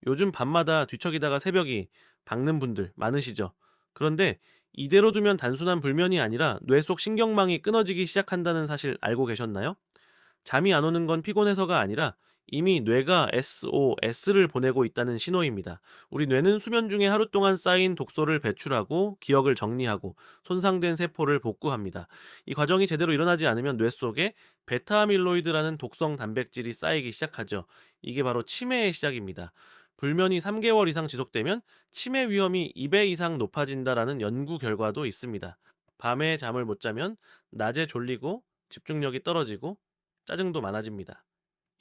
요즘 밤마다 뒤척이다가 새벽이 밝는 분들 많으시죠? 그런데 이대로 두면 단순한 불면이 아니라 뇌 속 신경망이 끊어지기 시작한다는 사실 알고 계셨나요? 잠이 안 오는 건 피곤해서가 아니라 이미 뇌가 SOS를 보내고 있다는 신호입니다. 우리 뇌는 수면 중에 하루 동안 쌓인 독소를 배출하고 기억을 정리하고 손상된 세포를 복구합니다. 이 과정이 제대로 일어나지 않으면 뇌 속에 베타아밀로이드라는 독성 단백질이 쌓이기 시작하죠. 이게 바로 치매의 시작입니다. 불면이 3개월 이상 지속되면 치매 위험이 2배 이상 높아진다라는 연구 결과도 있습니다. 밤에 잠을 못 자면 낮에 졸리고 집중력이 떨어지고 짜증도 많아집니다.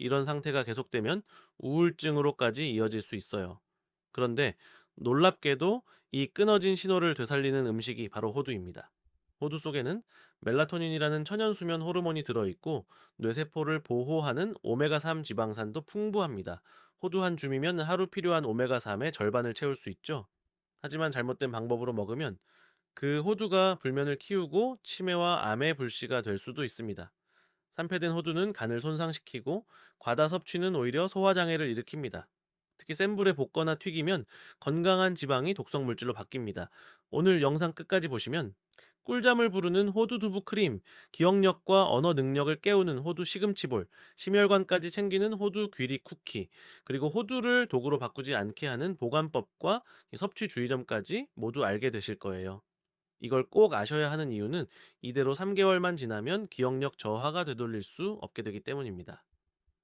이런 상태가 계속되면 우울증으로까지 이어질 수 있어요. 그런데 놀랍게도 이 끊어진 신호를 되살리는 음식이 바로 호두입니다. 호두 속에는 멜라토닌이라는 천연 수면 호르몬이 들어있고 뇌세포를 보호하는 오메가3 지방산도 풍부합니다. 호두 한 줌이면 하루 필요한 오메가3의 절반을 채울 수 있죠. 하지만 잘못된 방법으로 먹으면 그 호두가 불면을 키우고 치매와 암의 불씨가 될 수도 있습니다. 산패된 호두는 간을 손상시키고 과다 섭취는 오히려 소화장애를 일으킵니다. 특히 센 불에 볶거나 튀기면 건강한 지방이 독성 물질로 바뀝니다. 오늘 영상 끝까지 보시면 꿀잠을 부르는 호두 두부 크림, 기억력과 언어 능력을 깨우는 호두 시금치볼, 심혈관까지 챙기는 호두 귀리 쿠키, 그리고 호두를 도구로 바꾸지 않게 하는 보관법과 섭취 주의점까지 모두 알게 되실 거예요. 이걸 꼭 아셔야 하는 이유는 이대로 3개월만 지나면 기억력 저하가 되돌릴 수 없게 되기 때문입니다.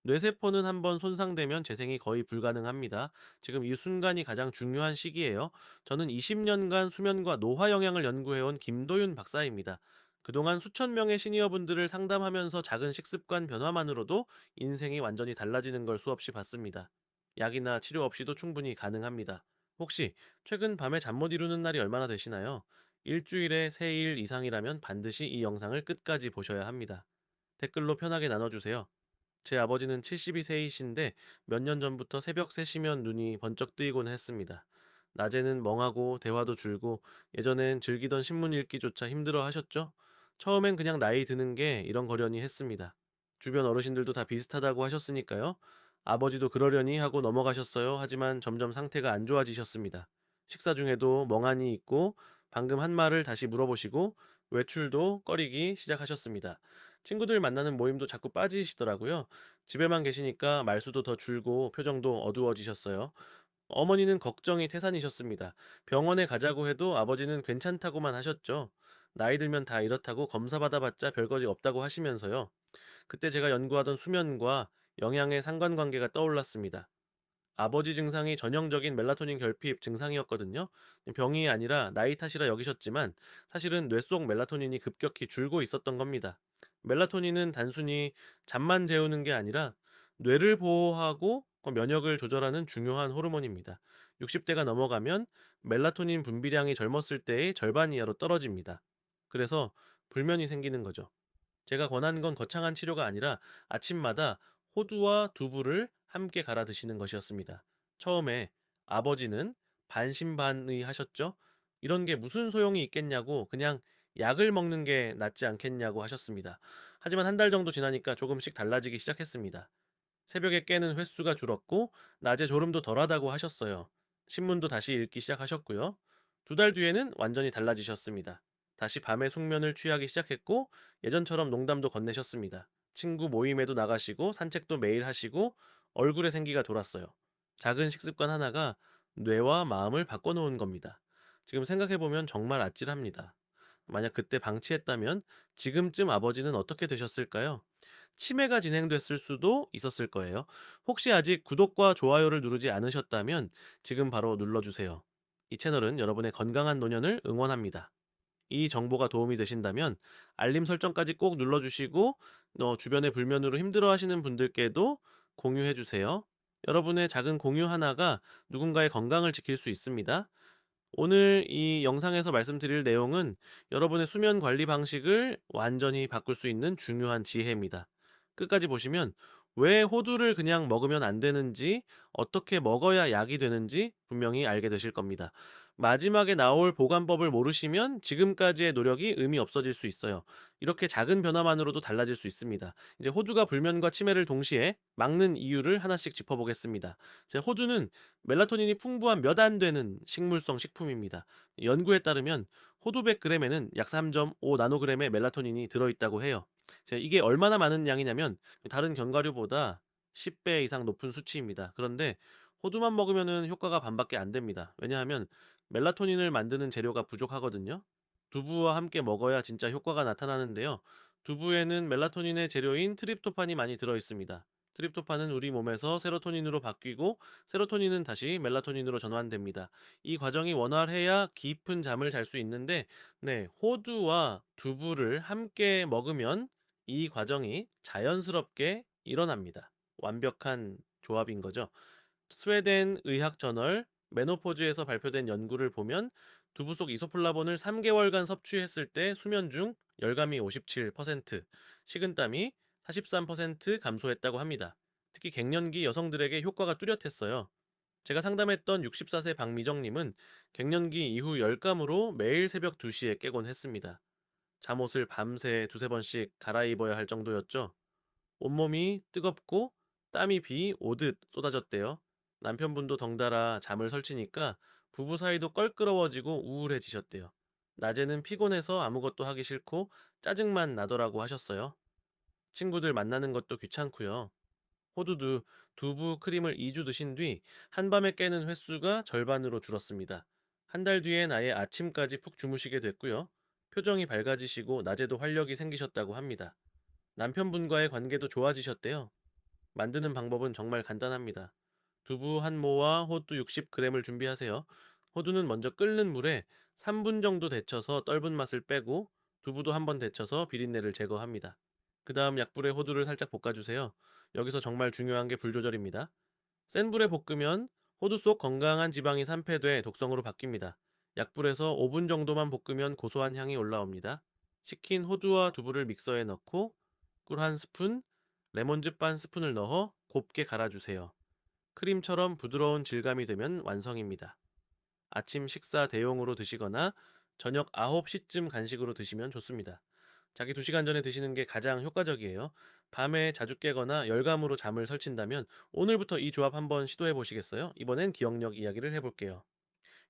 뇌세포는 한번 손상되면 재생이 거의 불가능합니다. 지금 이 순간이 가장 중요한 시기예요. 저는 20년간 수면과 노화 영향을 연구해온 김도윤 박사입니다. 그동안 수천 명의 시니어분들을 상담하면서 작은 식습관 변화만으로도 인생이 완전히 달라지는 걸 수없이 봤습니다. 약이나 치료 없이도 충분히 가능합니다. 혹시 최근 밤에 잠 못 이루는 날이 얼마나 되시나요? 일주일에 3일 이상이라면 반드시 이 영상을 끝까지 보셔야 합니다. 댓글로 편하게 나눠주세요. 제 아버지는 72세이신데 몇 년 전부터 새벽 3시면 눈이 번쩍 뜨이곤 했습니다. 낮에는 멍하고 대화도 줄고 예전엔 즐기던 신문 읽기조차 힘들어 하셨죠? 처음엔 그냥 나이 드는 게 이런거려니 했습니다. 주변 어르신들도 다 비슷하다고 하셨으니까요. 아버지도 그러려니 하고 넘어가셨어요. 하지만 점점 상태가 안 좋아지셨습니다. 식사 중에도 멍하니 있고 방금 한 말을 다시 물어보시고 외출도 꺼리기 시작하셨습니다. 친구들 만나는 모임도 자꾸 빠지시더라고요. 집에만 계시니까 말수도 더 줄고 표정도 어두워지셨어요. 어머니는 걱정이 태산이셨습니다. 병원에 가자고 해도 아버지는 괜찮다고만 하셨죠. 나이 들면 다 이렇다고 검사 받아봤자 별것이 없다고 하시면서요. 그때 제가 연구하던 수면과 영양의 상관관계가 떠올랐습니다. 아버지 증상이 전형적인 멜라토닌 결핍 증상이었거든요. 병이 아니라 나이 탓이라 여기셨지만 사실은 뇌 속 멜라토닌이 급격히 줄고 있었던 겁니다. 멜라토닌은 단순히 잠만 재우는 게 아니라 뇌를 보호하고 면역을 조절하는 중요한 호르몬입니다. 60대가 넘어가면 멜라토닌 분비량이 젊었을 때의 절반 이하로 떨어집니다. 그래서 불면이 생기는 거죠. 제가 권한 건 거창한 치료가 아니라 아침마다 호두와 두부를 함께 갈아 드시는 것이었습니다. 처음에 아버지는 반신반의 하셨죠? 이런 게 무슨 소용이 있겠냐고 그냥 약을 먹는 게 낫지 않겠냐고 하셨습니다. 하지만 한 달 정도 지나니까 조금씩 달라지기 시작했습니다. 새벽에 깨는 횟수가 줄었고 낮에 졸음도 덜하다고 하셨어요. 신문도 다시 읽기 시작하셨고요. 2달 뒤에는 완전히 달라지셨습니다. 다시 밤에 숙면을 취하기 시작했고 예전처럼 농담도 건네셨습니다. 친구 모임에도 나가시고 산책도 매일 하시고 얼굴에 생기가 돌았어요. 작은 식습관 하나가 뇌와 마음을 바꿔놓은 겁니다. 지금 생각해보면 정말 아찔합니다. 만약 그때 방치했다면 지금쯤 아버지는 어떻게 되셨을까요? 치매가 진행됐을 수도 있었을 거예요. 혹시 아직 구독과 좋아요를 누르지 않으셨다면 지금 바로 눌러주세요. 이 채널은 여러분의 건강한 노년을 응원합니다. 이 정보가 도움이 되신다면 알림 설정까지 꼭 눌러주시고 주변의 불면으로 힘들어하시는 분들께도 공유해주세요. 여러분의 작은 공유 하나가 누군가의 건강을 지킬 수 있습니다. 오늘 이 영상에서 말씀드릴 내용은 여러분의 수면 관리 방식을 완전히 바꿀 수 있는 중요한 지혜입니다. 끝까지 보시면 왜 호두를 그냥 먹으면 안 되는지, 어떻게 먹어야 약이 되는지 분명히 알게 되실 겁니다. 마지막에 나올 보관법을 모르시면 지금까지의 노력이 의미 없어질 수 있어요. 이렇게 작은 변화만으로도 달라질 수 있습니다. 이제 호두가 불면과 치매를 동시에 막는 이유를 하나씩 짚어보겠습니다. 제 호두는 멜라토닌이 풍부한 몇 안 되는 식물성 식품입니다. 연구에 따르면 호두 100g에는 약 3.5 나노그램의 멜라토닌이 들어있다고 해요. 이게 얼마나 많은 양이냐면 다른 견과류보다 10배 이상 높은 수치입니다. 그런데 호두만 먹으면은 효과가 반밖에 안 됩니다. 왜냐하면 멜라토닌을 만드는 재료가 부족하거든요. 두부와 함께 먹어야 진짜 효과가 나타나는데요. 두부에는 멜라토닌의 재료인 트립토판이 많이 들어 있습니다. 트립토판은 우리 몸에서 세로토닌으로 바뀌고 세로토닌은 다시 멜라토닌으로 전환됩니다. 이 과정이 원활해야 깊은 잠을 잘 수 있는데, 네, 호두와 두부를 함께 먹으면 이 과정이 자연스럽게 일어납니다. 완벽한 조합인 거죠. 스웨덴 의학 저널 메노포즈에서 발표된 연구를 보면 두부 속 이소플라본을 3개월간 섭취했을 때 수면 중 열감이 57%, 식은땀이 43% 감소했다고 합니다. 특히 갱년기 여성들에게 효과가 뚜렷했어요. 제가 상담했던 64세 박미정님은 갱년기 이후 열감으로 매일 새벽 2시에 깨곤 했습니다. 잠옷을 밤새 두세 번씩 갈아입어야 할 정도였죠. 온몸이 뜨겁고 땀이 비 오듯 쏟아졌대요. 남편분도 덩달아 잠을 설치니까 부부 사이도 껄끄러워지고 우울해지셨대요. 낮에는 피곤해서 아무것도 하기 싫고 짜증만 나더라고 하셨어요. 친구들 만나는 것도 귀찮고요. 호두도 두부 크림을 2주 드신 뒤 한밤에 깨는 횟수가 절반으로 줄었습니다. 한 달 뒤엔 아예 아침까지 푹 주무시게 됐고요. 표정이 밝아지시고 낮에도 활력이 생기셨다고 합니다. 남편분과의 관계도 좋아지셨대요. 만드는 방법은 정말 간단합니다. 두부 한 모와 호두 60g을 준비하세요. 호두는 먼저 끓는 물에 3분 정도 데쳐서 떫은 맛을 빼고 두부도 한번 데쳐서 비린내를 제거합니다. 그 다음 약불에 호두를 살짝 볶아주세요. 여기서 정말 중요한 게 불 조절입니다. 센 불에 볶으면 호두 속 건강한 지방이 산패돼 독성으로 바뀝니다. 약불에서 5분 정도만 볶으면 고소한 향이 올라옵니다. 식힌 호두와 두부를 믹서에 넣고 꿀 한 스푼, 레몬즙 반 스푼을 넣어 곱게 갈아주세요. 크림처럼 부드러운 질감이 되면 완성입니다. 아침 식사 대용으로 드시거나 저녁 9시쯤 간식으로 드시면 좋습니다. 자기 2시간 전에 드시는 게 가장 효과적이에요. 밤에 자주 깨거나 열감으로 잠을 설친다면 오늘부터 이 조합 한번 시도해 보시겠어요? 이번엔 기억력 이야기를 해볼게요.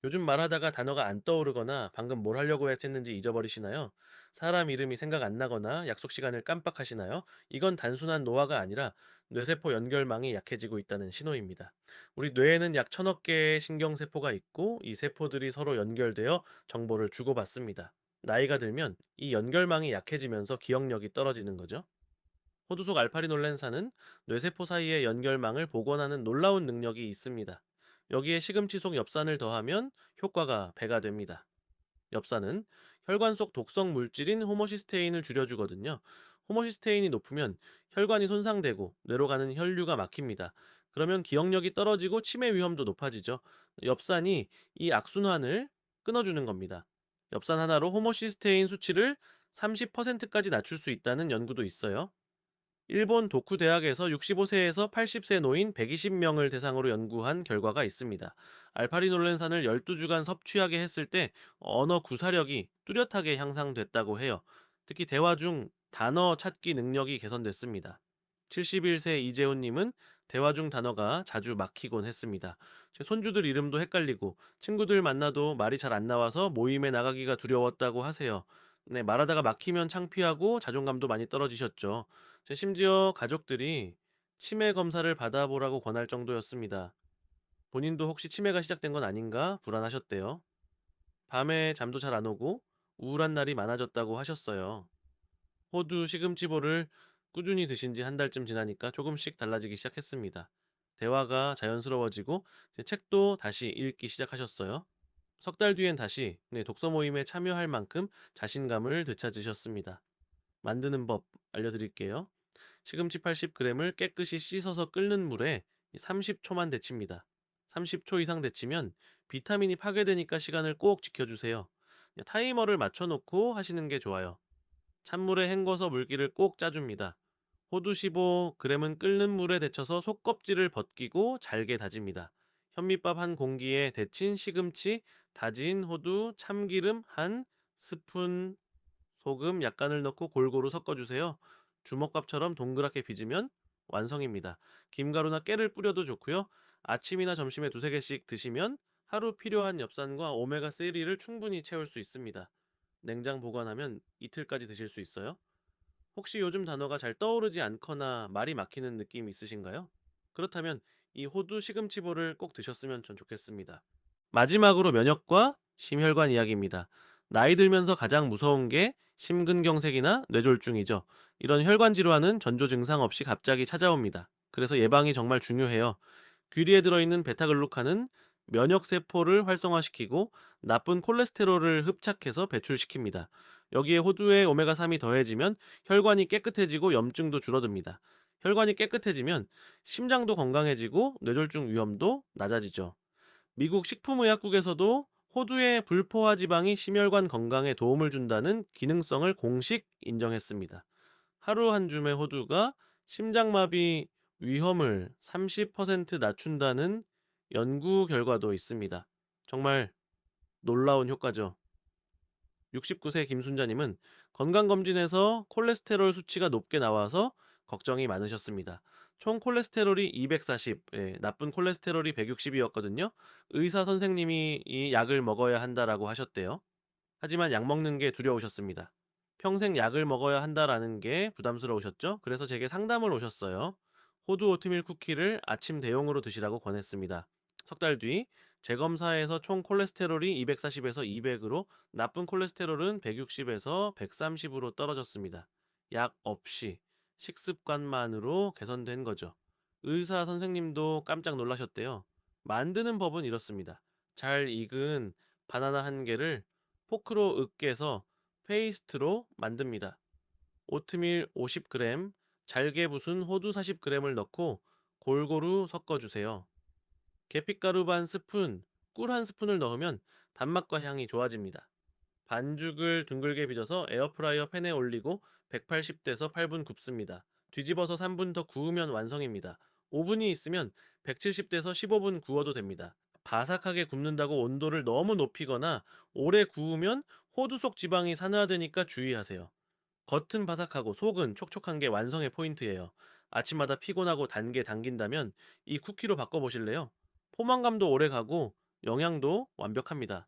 요즘 말하다가 단어가 안 떠오르거나 방금 뭘 하려고 했는지 잊어버리시나요? 사람 이름이 생각 안 나거나 약속 시간을 깜빡하시나요? 이건 단순한 노화가 아니라 뇌세포 연결망이 약해지고 있다는 신호입니다. 우리 뇌에는 약 1000억 개의 신경세포가 있고 이 세포들이 서로 연결되어 정보를 주고받습니다. 나이가 들면 이 연결망이 약해지면서 기억력이 떨어지는 거죠. 호두 속 알파리놀렌산은 뇌세포 사이의 연결망을 복원하는 놀라운 능력이 있습니다. 여기에 시금치 속 엽산을 더하면 효과가 배가 됩니다. 엽산은 혈관 속 독성 물질인 호모시스테인을 줄여주거든요. 호모시스테인이 높으면 혈관이 손상되고 뇌로 가는 혈류가 막힙니다. 그러면 기억력이 떨어지고 치매 위험도 높아지죠. 엽산이 이 악순환을 끊어주는 겁니다. 엽산 하나로 호모시스테인 수치를 30%까지 낮출 수 있다는 연구도 있어요. 일본 도쿠 대학에서 65세에서 80세 노인 120명을 대상으로 연구한 결과가 있습니다. 알파리놀렌산을 12주간 섭취하게 했을 때 언어 구사력이 뚜렷하게 향상됐다고 해요. 특히 대화 중 단어 찾기 능력이 개선됐습니다. 71세 이재훈님은 대화 중 단어가 자주 막히곤 했습니다. 제 손주들 이름도 헷갈리고 친구들 만나도 말이 잘 안 나와서 모임에 나가기가 두려웠다고 하세요. 네, 말하다가 막히면 창피하고 자존감도 많이 떨어지셨죠. 심지어 가족들이 치매 검사를 받아보라고 권할 정도였습니다. 본인도 혹시 치매가 시작된 건 아닌가 불안하셨대요. 밤에 잠도 잘 안 오고 우울한 날이 많아졌다고 하셨어요. 호두, 시금치볼을 꾸준히 드신 지 한 달쯤 지나니까 조금씩 달라지기 시작했습니다. 대화가 자연스러워지고 이제 책도 다시 읽기 시작하셨어요. 석 달 뒤엔 다시 네, 독서 모임에 참여할 만큼 자신감을 되찾으셨습니다. 만드는 법 알려드릴게요. 시금치 80g을 깨끗이 씻어서 끓는 물에 30초만 데칩니다. 30초 이상 데치면 비타민이 파괴되니까 시간을 꼭 지켜주세요. 타이머를 맞춰놓고 하시는 게 좋아요. 찬물에 헹궈서 물기를 꼭 짜줍니다. 호두 15g은 끓는 물에 데쳐서 속껍질을 벗기고 잘게 다집니다. 현미밥 한 공기에 데친 시금치, 다진 호두, 참기름 한 스푼, 소금 약간을 넣고 골고루 섞어주세요. 주먹밥처럼 동그랗게 빚으면 완성입니다. 김가루나 깨를 뿌려도 좋고요. 아침이나 점심에 두세 개씩 드시면 하루 필요한 엽산과 오메가3를 충분히 채울 수 있습니다. 냉장 보관하면 이틀까지 드실 수 있어요. 혹시 요즘 단어가 잘 떠오르지 않거나 말이 막히는 느낌 있으신가요? 그렇다면 이 호두 시금치볼을 꼭 드셨으면 전 좋겠습니다. 마지막으로 면역과 심혈관 이야기입니다. 나이 들면서 가장 무서운 게 심근경색이나 뇌졸중이죠. 이런 혈관 질환은 전조 증상 없이 갑자기 찾아옵니다. 그래서 예방이 정말 중요해요. 귀리에 들어있는 베타글루칸은 면역세포를 활성화시키고 나쁜 콜레스테롤을 흡착해서 배출시킵니다. 여기에 호두에 오메가3이 더해지면 혈관이 깨끗해지고 염증도 줄어듭니다. 혈관이 깨끗해지면 심장도 건강해지고 뇌졸중 위험도 낮아지죠. 미국 식품의약국에서도 호두의 불포화 지방이 심혈관 건강에 도움을 준다는 기능성을 공식 인정했습니다. 하루 한 줌의 호두가 심장마비 위험을 30% 낮춘다는 연구 결과도 있습니다. 정말 놀라운 효과죠. 69세 김순자님은 건강검진에서 콜레스테롤 수치가 높게 나와서 걱정이 많으셨습니다. 총 콜레스테롤이 240, 나쁜 콜레스테롤이 160이었거든요. 의사 선생님이 이 약을 먹어야 한다라고 하셨대요. 하지만 약 먹는 게 두려우셨습니다. 평생 약을 먹어야 한다라는 게 부담스러우셨죠? 그래서 제게 상담을 오셨어요. 호두 오트밀 쿠키를 아침 대용으로 드시라고 권했습니다. 석 달 뒤 재검사에서 총 콜레스테롤이 240에서 200으로 나쁜 콜레스테롤은 160에서 130으로 떨어졌습니다. 약 없이 식습관만으로 개선된 거죠. 의사 선생님도 깜짝 놀라셨대요. 만드는 법은 이렇습니다. 잘 익은 바나나 한 개를 포크로 으깨서 페이스트로 만듭니다. 오트밀 50g, 잘게 부순 호두 40g을 넣고 골고루 섞어주세요. 계피가루 반 스푼, 꿀 한 스푼을 넣으면 단맛과 향이 좋아집니다. 반죽을 둥글게 빚어서 에어프라이어 팬에 올리고 180대에서 8분 굽습니다. 뒤집어서 3분 더 구우면 완성입니다. 오븐이 있으면 170대에서 15분 구워도 됩니다. 바삭하게 굽는다고 온도를 너무 높이거나 오래 구우면 호두 속 지방이 산화되니까 주의하세요. 겉은 바삭하고 속은 촉촉한 게 완성의 포인트예요. 아침마다 피곤하고 단 게 당긴다면 이 쿠키로 바꿔보실래요? 포만감도 오래 가고 영양도 완벽합니다.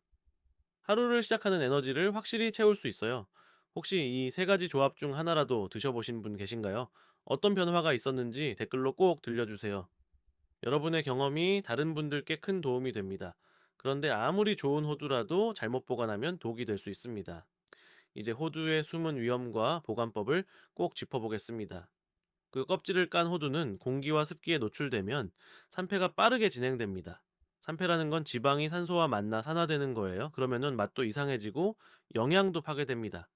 하루를 시작하는 에너지를 확실히 채울 수 있어요. 혹시 이 세 가지 조합 중 하나라도 드셔보신 분 계신가요? 어떤 변화가 있었는지 댓글로 꼭 들려주세요. 여러분의 경험이 다른 분들께 큰 도움이 됩니다. 그런데 아무리 좋은 호두라도 잘못 보관하면 독이 될 수 있습니다. 이제 호두의 숨은 위험과 보관법을 꼭 짚어보겠습니다. 그 껍질을 깐 호두는 공기와 습기에 노출되면 산패가 빠르게 진행됩니다. 산패라는 건 지방이 산소와 만나 산화되는 거예요. 그러면은 맛도 이상해지고 영양도 파괴됩니다.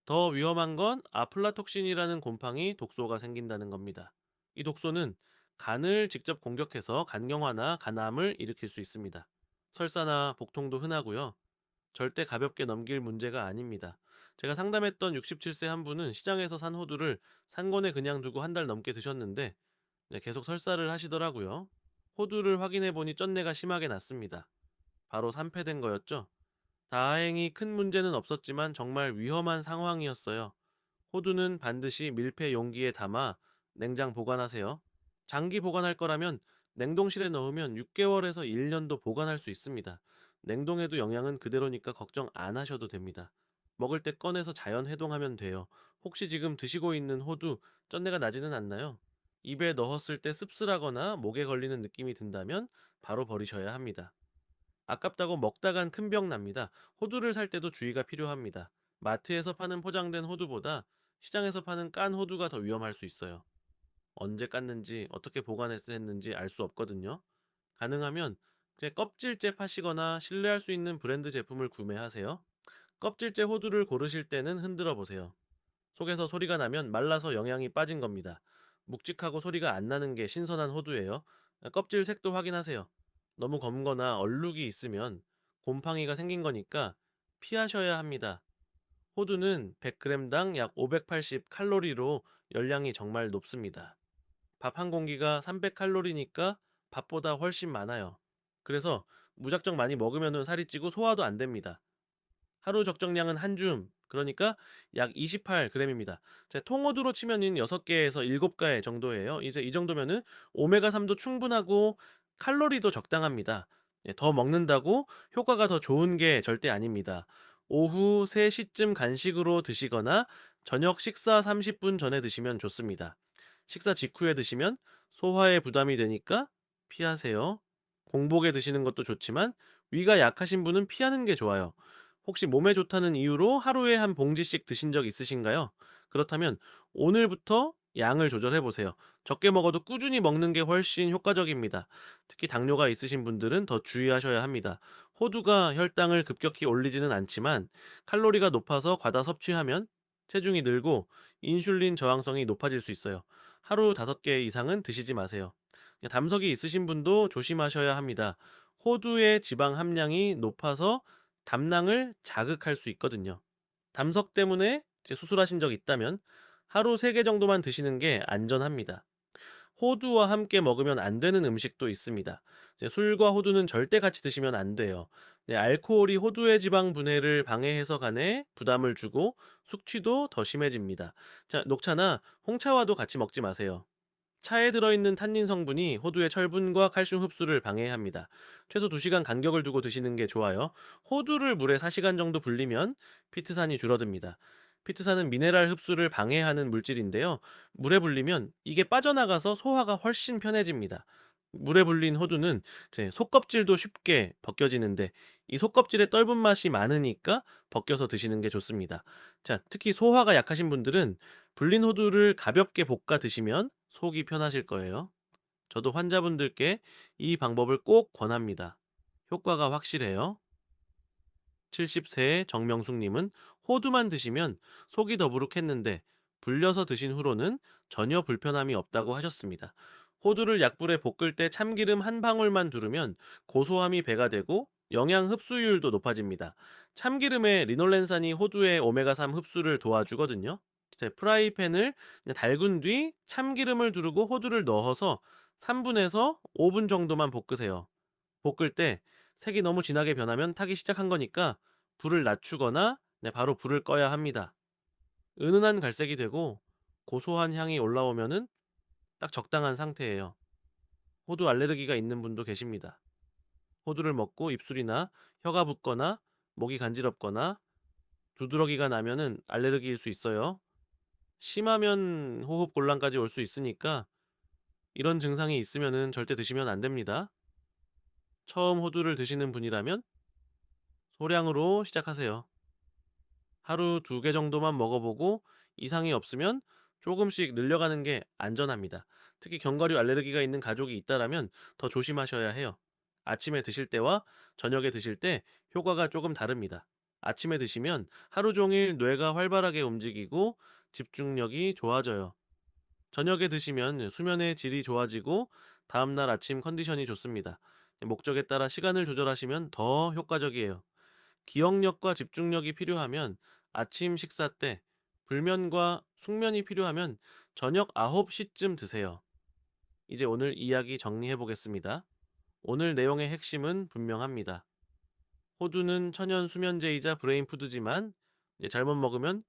더 위험한 건 아플라톡신이라는 곰팡이 독소가 생긴다는 겁니다. 이 독소는 간을 직접 공격해서 간경화나 간암을 일으킬 수 있습니다. 설사나 복통도 흔하고요. 절대 가볍게 넘길 문제가 아닙니다. 제가 상담했던 67세 한 분은 시장에서 산 호두를 산권에 그냥 두고 한 달 넘게 드셨는데 계속 설사를 하시더라고요. 호두를 확인해 보니 쩐내가 심하게 났습니다. 바로 산패된 거였죠. 다행히 큰 문제는 없었지만 정말 위험한 상황이었어요. 호두는 반드시 밀폐 용기에 담아 냉장 보관하세요. 장기 보관할 거라면 냉동실에 넣으면 6개월에서 1년도 보관할 수 있습니다. 냉동해도 영양은 그대로니까 걱정 안 하셔도 됩니다. 먹을 때 꺼내서 자연 해동하면 돼요. 혹시 지금 드시고 있는 호두 쩐내가 나지는 않나요? 입에 넣었을 때 씁쓸하거나 목에 걸리는 느낌이 든다면 바로 버리셔야 합니다. 아깝다고 먹다간 큰 병 납니다. 호두를 살 때도 주의가 필요합니다. 마트에서 파는 포장된 호두보다 시장에서 파는 깐 호두가 더 위험할 수 있어요. 언제 깠는지 어떻게 보관했는지 알 수 없거든요. 가능하면 제 껍질째 파시거나 신뢰할 수 있는 브랜드 제품을 구매하세요. 껍질째 호두를 고르실 때는 흔들어 보세요. 속에서 소리가 나면 말라서 영양이 빠진 겁니다. 묵직하고 소리가 안 나는 게 신선한 호두예요. 껍질 색도 확인하세요. 너무 검거나 얼룩이 있으면 곰팡이가 생긴 거니까 피하셔야 합니다. 호두는 100g당 약 580칼로리로 열량이 정말 높습니다. 밥 한 공기가 300칼로리니까 밥보다 훨씬 많아요. 그래서 무작정 많이 먹으면은 살이 찌고 소화도 안 됩니다. 하루 적정량은 한 줌, 그러니까 약 28g입니다. 제 통호두로 치면은 6개에서 7개 정도예요. 이제 이 정도면은 오메가3도 충분하고 칼로리도 적당합니다. 예, 더 먹는다고 효과가 더 좋은 게 절대 아닙니다. 오후 3시쯤 간식으로 드시거나 저녁 식사 30분 전에 드시면 좋습니다. 식사 직후에 드시면 소화에 부담이 되니까 피하세요. 공복에 드시는 것도 좋지만 위가 약하신 분은 피하는 게 좋아요. 혹시 몸에 좋다는 이유로 하루에 한 봉지씩 드신 적 있으신가요? 그렇다면 오늘부터 양을 조절해 보세요. 적게 먹어도 꾸준히 먹는 게 훨씬 효과적입니다. 특히 당뇨가 있으신 분들은 더 주의하셔야 합니다. 호두가 혈당을 급격히 올리지는 않지만 칼로리가 높아서 과다 섭취하면 체중이 늘고 인슐린 저항성이 높아질 수 있어요. 하루 5개 이상은 드시지 마세요. 담석이 있으신 분도 조심하셔야 합니다. 호두의 지방 함량이 높아서 담낭을 자극할 수 있거든요. 담석 때문에 이제 수술하신 적 있다면 하루 3개 정도만 드시는 게 안전합니다. 호두와 함께 먹으면 안 되는 음식도 있습니다. 이제 술과 호두는 절대 같이 드시면 안 돼요. 네, 알코올이 호두의 지방 분해를 방해해서 간에 부담을 주고 숙취도 더 심해집니다. 자, 녹차나 홍차와도 같이 먹지 마세요. 차에 들어있는 탄닌 성분이 호두의 철분과 칼슘 흡수를 방해합니다. 최소 2시간 간격을 두고 드시는 게 좋아요. 호두를 물에 4시간 정도 불리면 피트산이 줄어듭니다. 피트산은 미네랄 흡수를 방해하는 물질인데요. 물에 불리면 이게 빠져나가서 소화가 훨씬 편해집니다. 물에 불린 호두는 이제 속껍질도 쉽게 벗겨지는데 이 속껍질에 떫은 맛이 많으니까 벗겨서 드시는 게 좋습니다. 자, 특히 소화가 약하신 분들은 불린 호두를 가볍게 볶아 드시면 속이 편하실 거예요. 저도 환자분들께 이 방법을 꼭 권합니다. 효과가 확실해요. 70세의 정명숙님은 호두만 드시면 속이 더부룩했는데 불려서 드신 후로는 전혀 불편함이 없다고 하셨습니다. 호두를 약불에 볶을 때 참기름 한 방울만 두르면 고소함이 배가 되고 영양 흡수율도 높아집니다. 참기름의 리놀렌산이 호두의 오메가3 흡수를 도와주거든요. 이제 프라이팬을 달군 뒤 참기름을 두르고 호두를 넣어서 3분에서 5분 정도만 볶으세요. 볶을 때 색이 너무 진하게 변하면 타기 시작한 거니까 불을 낮추거나 바로 불을 꺼야 합니다. 은은한 갈색이 되고 고소한 향이 올라오면은 딱 적당한 상태예요. 호두 알레르기가 있는 분도 계십니다. 호두를 먹고 입술이나 혀가 붓거나 목이 간지럽거나 두드러기가 나면은 알레르기일 수 있어요. 심하면 호흡 곤란까지 올 수 있으니까 이런 증상이 있으면은 절대 드시면 안 됩니다. 처음 호두를 드시는 분이라면 소량으로 시작하세요. 하루 2개 정도만 먹어보고 이상이 없으면 조금씩 늘려가는 게 안전합니다. 특히 견과류 알레르기가 있는 가족이 있다라면 더 조심하셔야 해요. 아침에 드실 때와 저녁에 드실 때 효과가 조금 다릅니다. 아침에 드시면 하루 종일 뇌가 활발하게 움직이고 집중력이 좋아져요. 저녁에 드시면 수면의 질이 좋아지고 다음날 아침 컨디션이 좋습니다. 목적에 따라 시간을 조절하시면 더 효과적이에요. 기억력과 집중력이 필요하면 아침 식사 때, 불면과 숙면이 필요하면 저녁 9시쯤 드세요. 이제 오늘 이야기 정리해 보겠습니다. 오늘 내용의 핵심은 분명합니다. 호두는 천연 수면제이자 브레인푸드지만 잘못 먹으면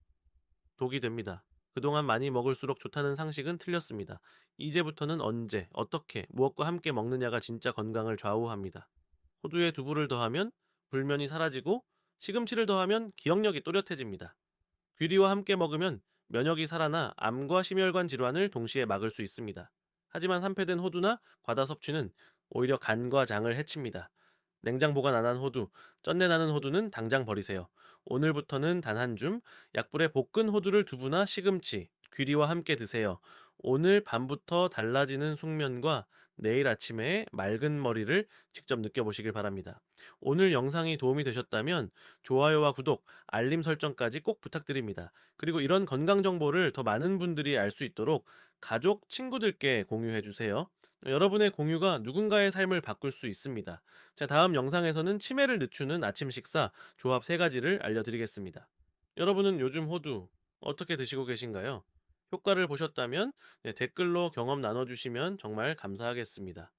독이 됩니다. 그동안 많이 먹을수록 좋다는 상식은 틀렸습니다. 이제부터는 언제, 어떻게, 무엇과 함께 먹느냐가 진짜 건강을 좌우합니다. 호두에 두부를 더하면 불면이 사라지고 시금치를 더하면 기억력이 또렷해집니다. 귀리와 함께 먹으면 면역이 살아나 암과 심혈관 질환을 동시에 막을 수 있습니다. 하지만 산패된 호두나 과다 섭취는 오히려 간과 장을 해칩니다. 냉장 보관 안 한 호두, 쩐내 나는 호두는 당장 버리세요. 오늘부터는 단 한 줌, 약불에 볶은 호두를 두부나 시금치, 귀리와 함께 드세요. 오늘 밤부터 달라지는 숙면과 내일 아침에 맑은 머리를 직접 느껴보시길 바랍니다. 오늘 영상이 도움이 되셨다면 좋아요와 구독, 알림 설정까지 꼭 부탁드립니다. 그리고 이런 건강 정보를 더 많은 분들이 알 수 있도록 가족, 친구들께 공유해 주세요. 여러분의 공유가 누군가의 삶을 바꿀 수 있습니다. 자, 다음 영상에서는 치매를 늦추는 아침 식사 조합 3가지를 알려드리겠습니다. 여러분은 요즘 호두 어떻게 드시고 계신가요? 효과를 보셨다면 댓글로 경험 나눠주시면 정말 감사하겠습니다.